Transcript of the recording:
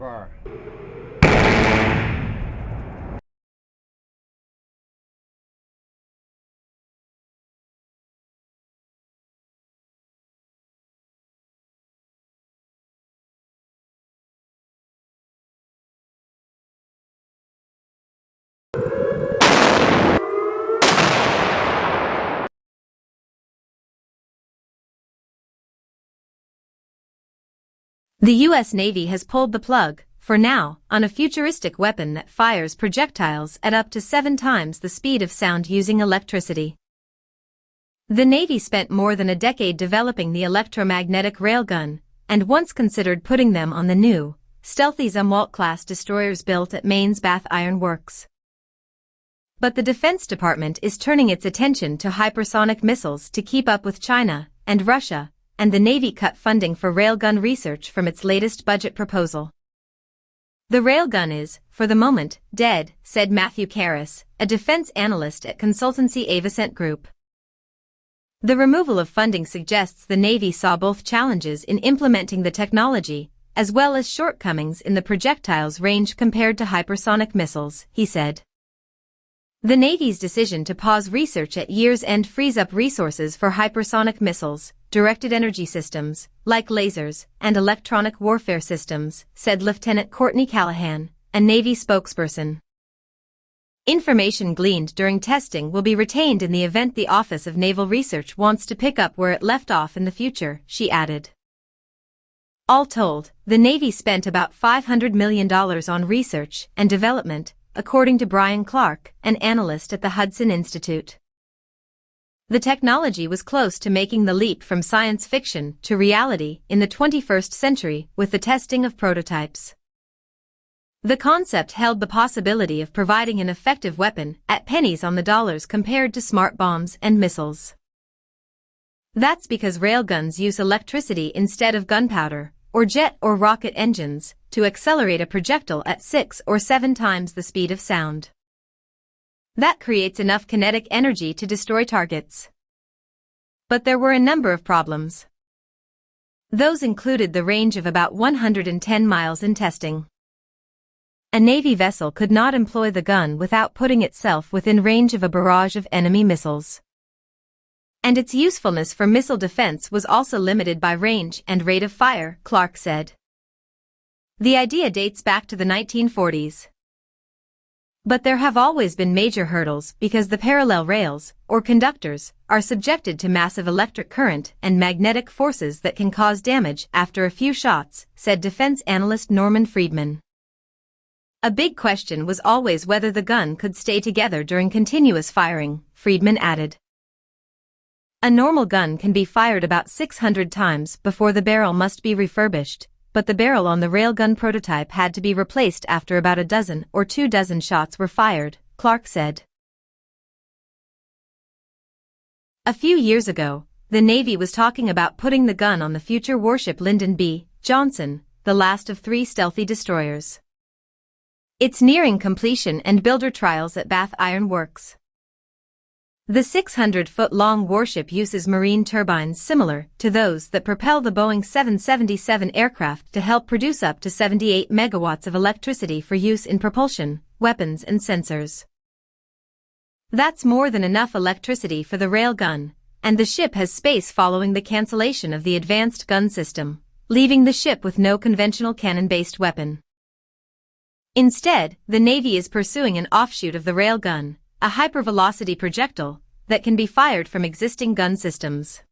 Akbar. The U.S. Navy has pulled the plug, for now, on a futuristic weapon that fires projectiles at up to 7 times the speed of sound using electricity. The Navy spent more than a decade developing the electromagnetic railgun, and once considered putting them on the new, stealthy Zumwalt-class destroyers built at Maine's Bath Iron Works. But the Defense Department is turning its attention to hypersonic missiles to keep up with China and Russia, and the Navy cut funding for railgun research from its latest budget proposal. The railgun is, for the moment, dead, said Matthew Karras, a defense analyst at consultancy Avascent Group. The removal of funding suggests the Navy saw both challenges in implementing the technology, as well as shortcomings in the projectile's range compared to hypersonic missiles, he said. The Navy's decision to pause research at year's end frees up resources for hypersonic missiles, directed energy systems, like lasers, and electronic warfare systems, said Lieutenant Courtney Callahan, a Navy spokesperson. Information gleaned during testing will be retained in the event the Office of Naval Research wants to pick up where it left off in the future, she added. All told, the Navy spent about $500 million on research and development, according to Brian Clark, an analyst at the Hudson Institute. The technology was close to making the leap from science fiction to reality in the 21st century with the testing of prototypes. The concept held the possibility of providing an effective weapon at pennies on the dollars compared to smart bombs and missiles. That's because railguns use electricity instead of gunpowder, or jet or rocket engines, to accelerate a projectile at 6 or 7 times the speed of sound. That creates enough kinetic energy to destroy targets. But there were a number of problems. Those included the range of about 110 miles in testing. A Navy vessel could not employ the gun without putting itself within range of a barrage of enemy missiles. And its usefulness for missile defense was also limited by range and rate of fire, Clark said. The idea dates back to the 1940s. But there have always been major hurdles because the parallel rails, or conductors, are subjected to massive electric current and magnetic forces that can cause damage after a few shots, said defense analyst Norman Friedman. A big question was always whether the gun could stay together during continuous firing, Friedman added. A normal gun can be fired about 600 times before the barrel must be refurbished, but the barrel on the railgun prototype had to be replaced after about a dozen or 2 dozen shots were fired, Clark said. A few years ago, the Navy was talking about putting the gun on the future warship Lyndon B. Johnson, the last of 3 stealthy destroyers. It's nearing completion and builder trials at Bath Iron Works. The 600-foot-long warship uses marine turbines similar to those that propel the Boeing 777 aircraft to help produce up to 78 megawatts of electricity for use in propulsion, weapons and sensors. That's more than enough electricity for the railgun, and the ship has space following the cancellation of the advanced gun system, leaving the ship with no conventional cannon-based weapon. Instead, the Navy is pursuing an offshoot of the railgun, a hypervelocity projectile that can be fired from existing gun systems.